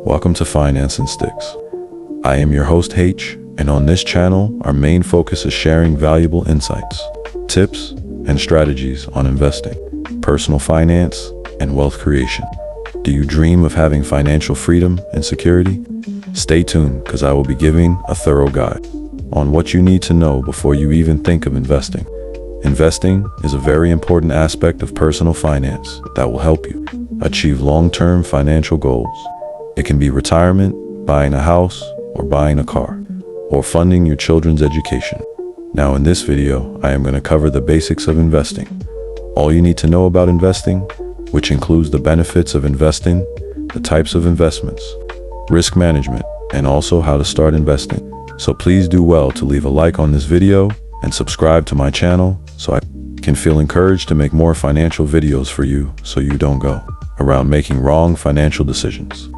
Welcome to Finance and Sticks. I am your host H, and on this channel, our main focus is sharing valuable insights, tips, and strategies on investing, personal finance, and wealth creation. Do you dream of having financial freedom and security? Stay tuned, because I will be giving a thorough guide on what you need to know before you even think of investing. Investing is a very important aspect of personal finance that will help you achieve long-term financial goals. It can be retirement, buying a house, or buying a car, or funding your children's education. Now in this video, I am going to cover the basics of investing. All you need to know about investing, which includes the benefits of investing, the types of investments, risk management, and also how to start investing. So please do well to leave a like on this video and subscribe to my channel so I can feel encouraged to make more financial videos for you so you don't go around making wrong financial decisions.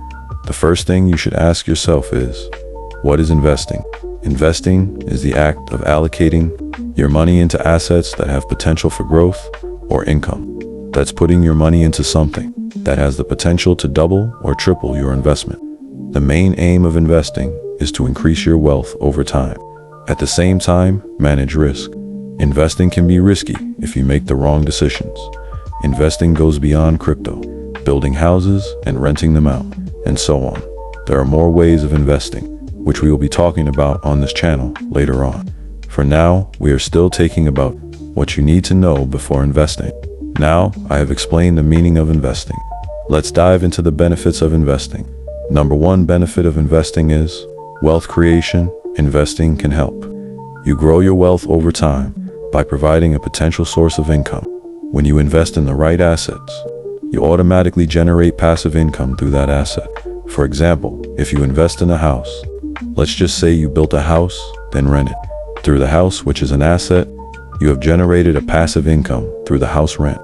The first thing you should ask yourself is, what is investing? Investing is the act of allocating your money into assets that have potential for growth or income. That's putting your money into something that has the potential to double or triple your investment. The main aim of investing is to increase your wealth over time. At the same time, manage risk. Investing can be risky if you make the wrong decisions. Investing goes beyond crypto, building houses and renting them out, and so on. There are more ways of investing, which we will be talking about on this channel later on. For now, we are still talking about what you need to know before investing. Now, I have explained the meaning of investing. Let's dive into the benefits of investing. Number one benefit of investing is wealth creation. Investing can help you grow your wealth over time by providing a potential source of income. When you invest in the right assets, you automatically generate passive income through that asset. For example, if you invest in a house, let's just say you built a house, then rent it. Through the house, which is an asset, you have generated a passive income through the house rent.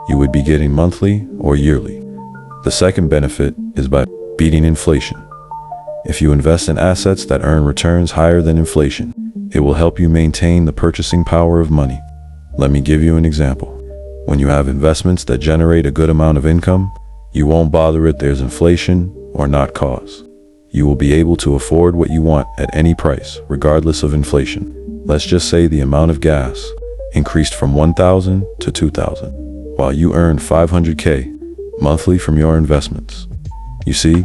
You would be getting monthly or yearly. The second benefit is by beating inflation. If you invest in assets that earn returns higher than inflation, it will help you maintain the purchasing power of money. Let me give you an example. When you have investments that generate a good amount of income, you won't bother if there's inflation or not cause. You will be able to afford what you want at any price, regardless of inflation. Let's just say the amount of gas increased from 1,000 to 2,000, while you earn 500K monthly from your investments. You see,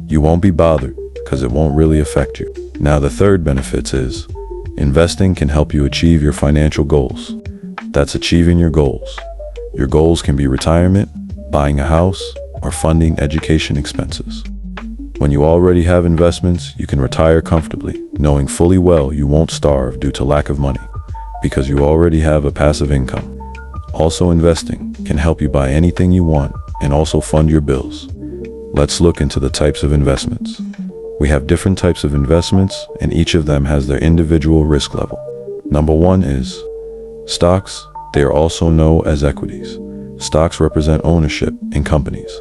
you won't be bothered because it won't really affect you. Now the third benefit is, investing can help you achieve your financial goals. That's achieving your goals. Your goals can be retirement, buying a house, or funding education expenses. When you already have investments, you can retire comfortably, knowing fully well you won't starve due to lack of money, because you already have a passive income. Also, investing can help you buy anything you want and also fund your bills. Let's look into the types of investments. We have different types of investments, and each of them has their individual risk level. Number one is stocks. They are also known as equities. Stocks represent ownership in companies.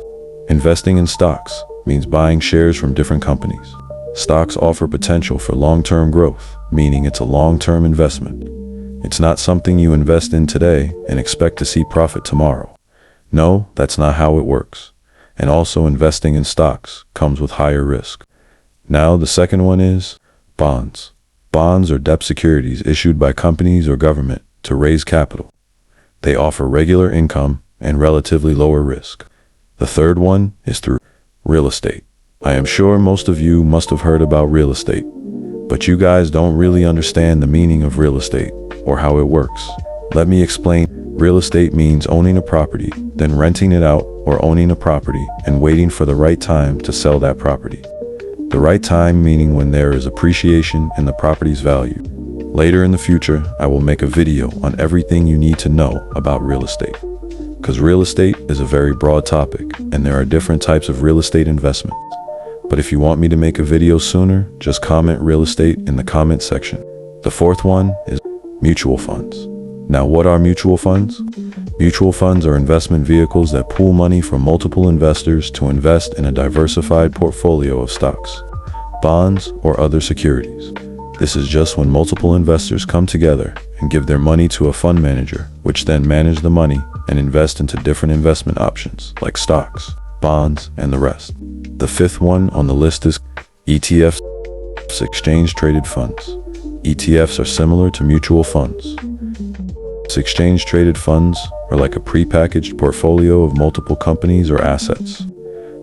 Investing in stocks means buying shares from different companies. Stocks offer potential for long-term growth, meaning it's a long-term investment. It's not something you invest in today and expect to see profit tomorrow. No, that's not how it works. And also, investing in stocks comes with higher risk. Now, the second one is bonds. Bonds are debt securities issued by companies or government to raise capital. They offer regular income and relatively lower risk. The third one is through real estate. I am sure most of you must have heard about real estate, but you guys don't really understand the meaning of real estate or how it works. Let me explain. Real estate means owning a property, then renting it out, or owning a property and waiting for the right time to sell that property. The right time meaning when there is appreciation in the property's value. Later in the future, I will make a video on everything you need to know about real estate. Because real estate is a very broad topic, and there are different types of real estate investments. But if you want me to make a video sooner, just comment real estate in the comment section. The fourth one is mutual funds. Now, what are mutual funds? Mutual funds are investment vehicles that pool money from multiple investors to invest in a diversified portfolio of stocks, bonds, or other securities. This is just when multiple investors come together and give their money to a fund manager, which then manage the money and invest into different investment options, like stocks, bonds, and the rest. The fifth one on the list is ETFs, exchange-traded funds. ETFs are similar to mutual funds. Exchange-traded funds are like a prepackaged portfolio of multiple companies or assets,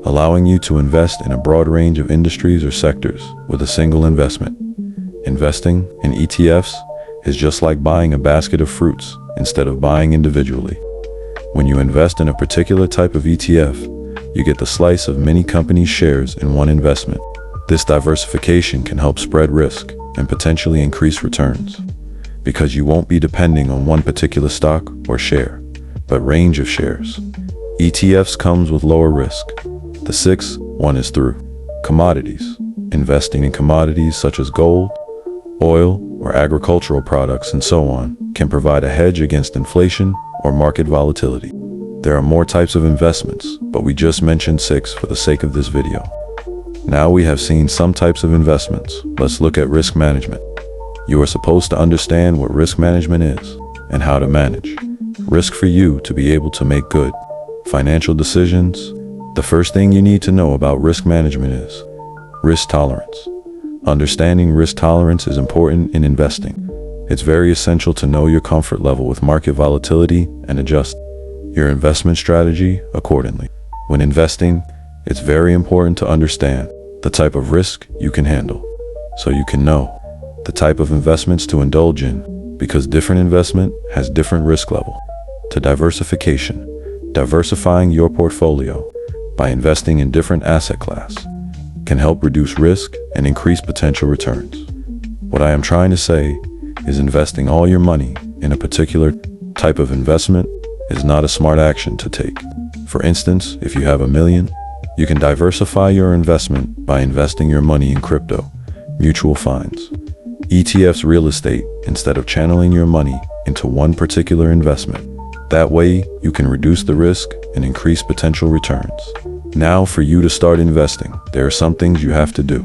allowing you to invest in a broad range of industries or sectors with a single investment. Investing in ETFs is just like buying a basket of fruits instead of buying individually. When you invest in a particular type of ETF, you get the slice of many companies' shares in one investment. This diversification can help spread risk and potentially increase returns, because you won't be depending on one particular stock or share, but range of shares. ETFs comes with lower risk. The sixth one is through commodities. Investing in commodities such as gold, oil, or agricultural products and so on can provide a hedge against inflation or market volatility. There are more types of investments, but we just mentioned 6 for the sake of this video. Now we have seen some types of investments. Let's look at risk management. You are supposed to understand what risk management is and how to manage risk for you to be able to make good financial decisions. The first thing you need to know about risk management is risk tolerance. Understanding risk tolerance is important in investing. It's very essential to know your comfort level with market volatility and adjust your investment strategy accordingly. When investing, it's very important to understand the type of risk you can handle, so you can know the type of investments to indulge in, because different investment has different risk level. To diversification, diversifying your portfolio by investing in different asset class can help reduce risk and increase potential returns. What I am trying to say is investing all your money in a particular type of investment is not a smart action to take. For instance, if you have $1 million, you can diversify your investment by investing your money in crypto, mutual funds, ETFs, real estate, instead of channeling your money into one particular investment. That way, you can reduce the risk and increase potential returns. Now, for you to start investing, there are some things you have to do.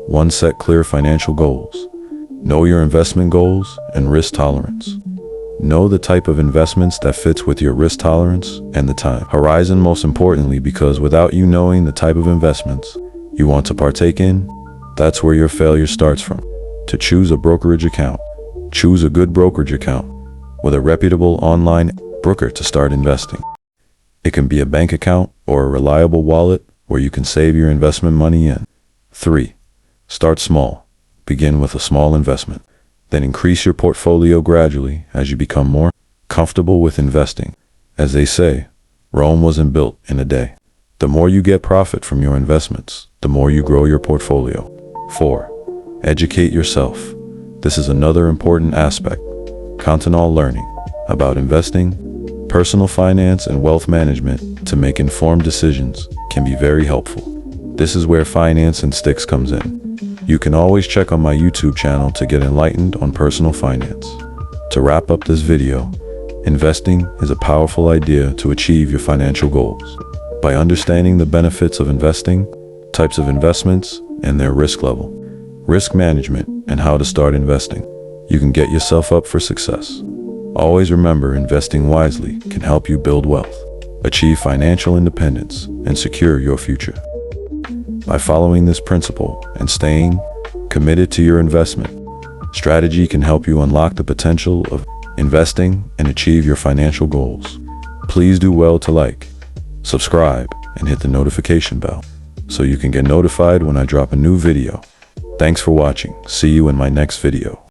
1. Set clear financial goals. Know your investment goals and risk tolerance. Know the type of investments that fits with your risk tolerance and the time horizon, most importantly, because without you knowing the type of investments you want to partake in, that's where your failure starts from. To choose a brokerage account. Choose a good brokerage account with a reputable online broker to start investing. It can be a bank account or a reliable wallet where you can save your investment money in. 3. Start small. Begin with a small investment. Then increase your portfolio gradually as you become more comfortable with investing. As they say, Rome wasn't built in a day. The more you get profit from your investments, the more you grow your portfolio. 4. Educate yourself. This is another important aspect. Continue learning about investing, personal finance, and wealth management to make informed decisions can be very helpful. This is where finance and sticks comes in. You can always check on my YouTube channel to get enlightened on personal finance. To wrap up this video, investing is a powerful idea to achieve your financial goals. By understanding the benefits of investing, types of investments, and their risk level, risk management, and how to start investing, you can get yourself up for success. Always remember, investing wisely can help you build wealth, achieve financial independence, and secure your future. By following this principle and staying committed to your investment strategy can help you unlock the potential of investing and achieve your financial goals. Please do well to like, subscribe, and hit the notification bell so you can get notified when I drop a new video. Thanks for watching. See you in my next video.